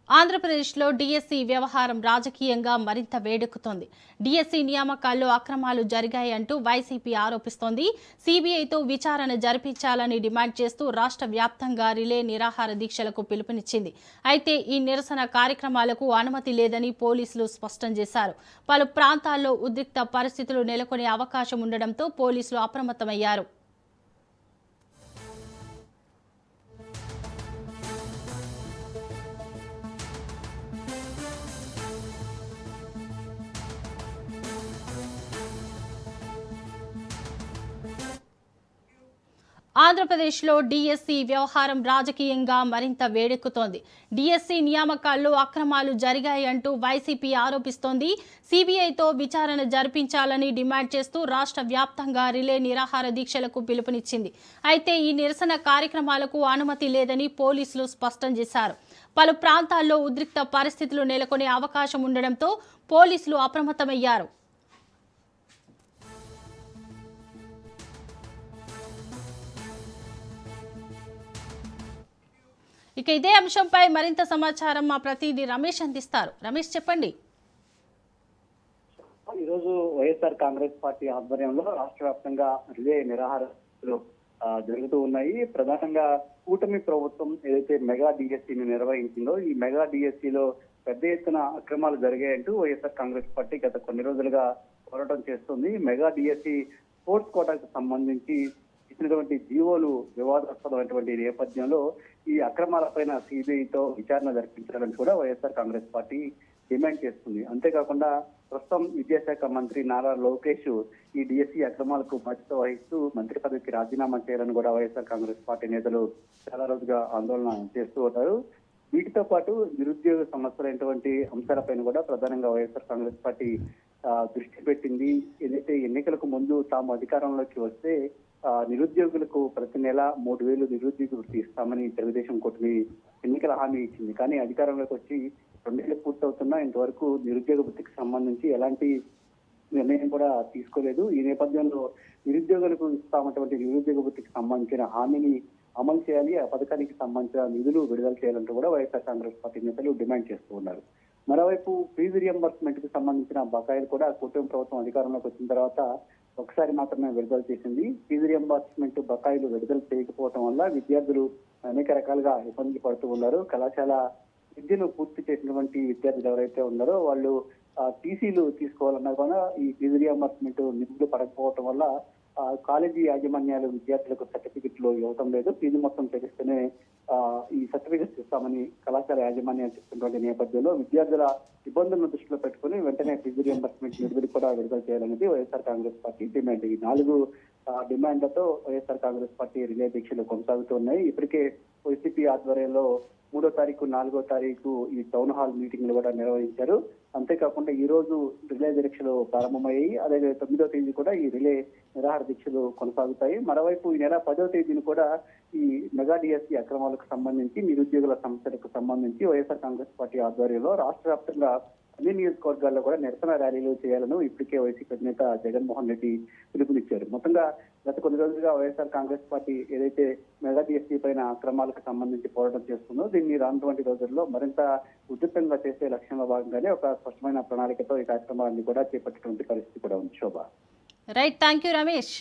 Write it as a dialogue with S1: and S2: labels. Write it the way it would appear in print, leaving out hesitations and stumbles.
S1: ఆంధ్రప్రదేశ్లో డీఎస్సీ వ్యవహారం రాజకీయంగా మరింత వేడెక్కుతోంది. డీఎస్సీ నియామకాల్లో అక్రమాలు జరిగాయంటూ వైసీపీ ఆరోపిస్తోంది. సీబీఐతో విచారణ జరిపించాలని డిమాండ్ చేస్తూ రాష్ట్ర వ్యాప్తంగా రిలే నిరాహార దీక్షలకు పిలుపునిచ్చింది. అయితే ఈ నిరసన కార్యక్రమాలకు అనుమతి లేదని పోలీసులు స్పష్టం చేశారు. పలు ప్రాంతాల్లో ఉద్రిక్త పరిస్థితులు నెలకొనే అవకాశం ఉండడంతో పోలీసులు అప్రమత్తమయ్యారు. ఆంధ్రప్రదేశ్లో డీఎస్సీ వ్యవహారం రాజకీయంగా మరింత వేడెక్కుతోంది. డీఎస్సీ నియామకాల్లో అక్రమాలు జరిగాయంటూ వైసీపీ ఆరోపిస్తోంది. సీబీఐతో విచారణ జరిపించాలని డిమాండ్ చేస్తూ రాష్ట్ర వ్యాప్తంగా రిలే నిరాహార దీక్షలకు పిలుపునిచ్చింది. అయితే ఈ నిరసన కార్యక్రమాలకు అనుమతి లేదని పోలీసులు స్పష్టం చేశారు. పలు ప్రాంతాల్లో ఉద్రిక్త పరిస్థితులు నెలకొనే అవకాశం ఉండడంతో పోలీసులు అప్రమత్తమయ్యారు. ఇక ఇదే అంశంపై మరింత సమాచారం మా ప్రతినిధి రమేష్ అందిస్తారు. రమేష్, చెప్పండి.
S2: ఈరోజు వైఎస్ఆర్ కాంగ్రెస్ పార్టీ ఆధ్వర్యంలో రాష్ట్ర వ్యాప్తంగా రిలే నిరాహారాలు జరుగుతూ ఉన్నాయి. ప్రధానంగా కూటమి ప్రభుత్వం ఏదైతే మెగా డిఎస్సీని నిర్వహించిందో ఈ మెగా డిఎస్సీలో పెద్ద ఎత్తున అక్రమాలు జరిగాయంటూ వైఎస్ఆర్ కాంగ్రెస్ పార్టీ గత కొన్ని రోజులుగా పోరాటం చేస్తుంది. మెగా డిఎస్సీ స్పోర్ట్స్ కోటాకు సంబంధించి ఇచ్చినటువంటి జీవోలు వివాదాస్పదమైనటువంటి నేపథ్యంలో ఈ అక్రమాలపైన సిబిఐతో విచారణ జరిపించాలని కూడా వైఎస్ఆర్ కాంగ్రెస్ పార్టీ డిమాండ్ చేస్తుంది. అంతేకాకుండా ప్రస్తుతం విద్యాశాఖ మంత్రి నారా లోకేష్ ఈ డిఎస్సీ అక్రమాలకు బాధ్యత వహిస్తూ మంత్రి పదవికి రాజీనామా చేయాలని కూడా వైఎస్ఆర్ కాంగ్రెస్ పార్టీ నేతలు చాలా రోజుగా ఆందోళన చేస్తూ ఉంటారు. వీటితో పాటు నిరుద్యోగ సమస్యలైనటువంటి అంశాలపైన కూడా ప్రధానంగా వైఎస్ఆర్ కాంగ్రెస్ పార్టీ దృష్టి పెట్టింది. ఏదైతే ఎన్నికలకు ముందు తాము అధికారంలోకి వస్తే నిరుద్యోగులకు ప్రతి నెల 3,000 నిరుద్యోగ వృత్తి ఇస్తామని తెలుగుదేశం కూటమి ఎన్నికల హామీ ఇచ్చింది. కానీ అధికారంలోకి వచ్చి 2 ఏళ్ళు పూర్తవుతున్నా ఇంతవరకు నిరుద్యోగ వృత్తికి సంబంధించి ఎలాంటి నిర్ణయం కూడా తీసుకోలేదు. ఈ నేపథ్యంలో నిరుద్యోగులకు ఇస్తామన్నటువంటి నిరుద్యోగ వృత్తికి సంబంధించిన హామీని అమలు చేయాలి, ఆ పథకానికి సంబంధించిన నిధులు విడుదల చేయాలంటూ కూడా వైఎస్ఆర్ కాంగ్రెస్ పార్టీ నేతలు డిమాండ్ చేస్తూ ఉన్నారు. మరోవైపు ఫీజు రియంబర్స్మెంట్ కి సంబంధించిన బకాయిలు కూడా కూటమి ప్రభుత్వం అధికారంలోకి వచ్చిన తర్వాత ఒకసారి మాత్రమే విడుదల చేసింది. ఫీజు రియంబర్స్మెంట్ బకాయిలు విడుదల చేయకపోవడం వల్ల విద్యార్థులు అనేక రకాలుగా ఇబ్బందులు పడుతూ ఉన్నారు. కళాశాల విద్యను పూర్తి చేసినటువంటి విద్యార్థులు ఎవరైతే ఉన్నారో వాళ్ళు టీసీలు తీసుకోవాలన్నా కూడా ఈ ఫీజు రియంబర్స్మెంట్ నిధులు పడకపోవడం వల్ల కాలేజీ యాజమాన్యాలు విద్యార్థులకు సర్టిఫికెట్లు ఇవ్వటం లేదు. ఫీజు మొత్తం చెల్లిస్తేనే ఈ సర్టిఫికెట్స్ ఇస్తామని కళాశాల యాజమాన్యాలు చెప్తున్నటువంటి నేపథ్యంలో విద్యార్థుల ఇబ్బందులను దృష్టిలో పెట్టుకుని వెంటనే ఫీజు రియంబర్స్మెంట్ నిధులు కూడా విడుదల చేయాలనేది వైఎస్ఆర్ కాంగ్రెస్ పార్టీ డిమాండ్. ఈ 4 డిమాండ్లతో వైఎస్ఆర్ కాంగ్రెస్ పార్టీ రిలే దీక్షలు కొనసాగుతున్నాయి. ఇప్పటికే వైసీపీ ఆధ్వర్యంలో 3వ తారీఖు 4వ తారీఖు ఈ టౌన్ హాల్ మీటింగ్లు కూడా నిర్వహించారు. అంతేకాకుండా ఈ రోజు రిలే దీక్షలు ప్రారంభమయ్యాయి. అదే 9వ తేదీ కూడా ఈ రిలే నిరాహార దీక్షలు కొనసాగుతాయి. మరోవైపు ఈ నెల 10వ తేదీని కూడా ఈ మెగా డిఎస్సీ అక్రమాలకు సంబంధించి నిరుద్యోగుల సమస్యలకు సంబంధించి వైఎస్ఆర్ కాంగ్రెస్ పార్టీ ఆధ్వర్యంలో రాష్ట్ర వ్యాప్తంగా అన్ని నియోజకవర్గాల్లో కూడా నిరసన ర్యాలీలు చేయాలని ఇప్పటికే వైసీపీ అధినేత జగన్మోహన్ రెడ్డి పిలుపునిచ్చారు. మొత్తంగా గత కొన్ని రోజులుగా వైఎస్ఆర్ కాంగ్రెస్ పార్టీ ఏదైతే మెగా డిఎస్సీ పైన అక్రమాలకు సంబంధించి పోరాటం చేస్తుందో దీన్ని రానున్నటువంటి రోజుల్లో మరింత ఉధృతంగా చేసే లక్ష్యంలో భాగంగానే ఒక స్పష్టమైన ప్రణాళికతో ఈ కార్యక్రమాన్ని కూడా చేపట్టేటువంటి పరిస్థితి కూడా ఉంది. Shobha.
S1: Right, thank you Ramesh.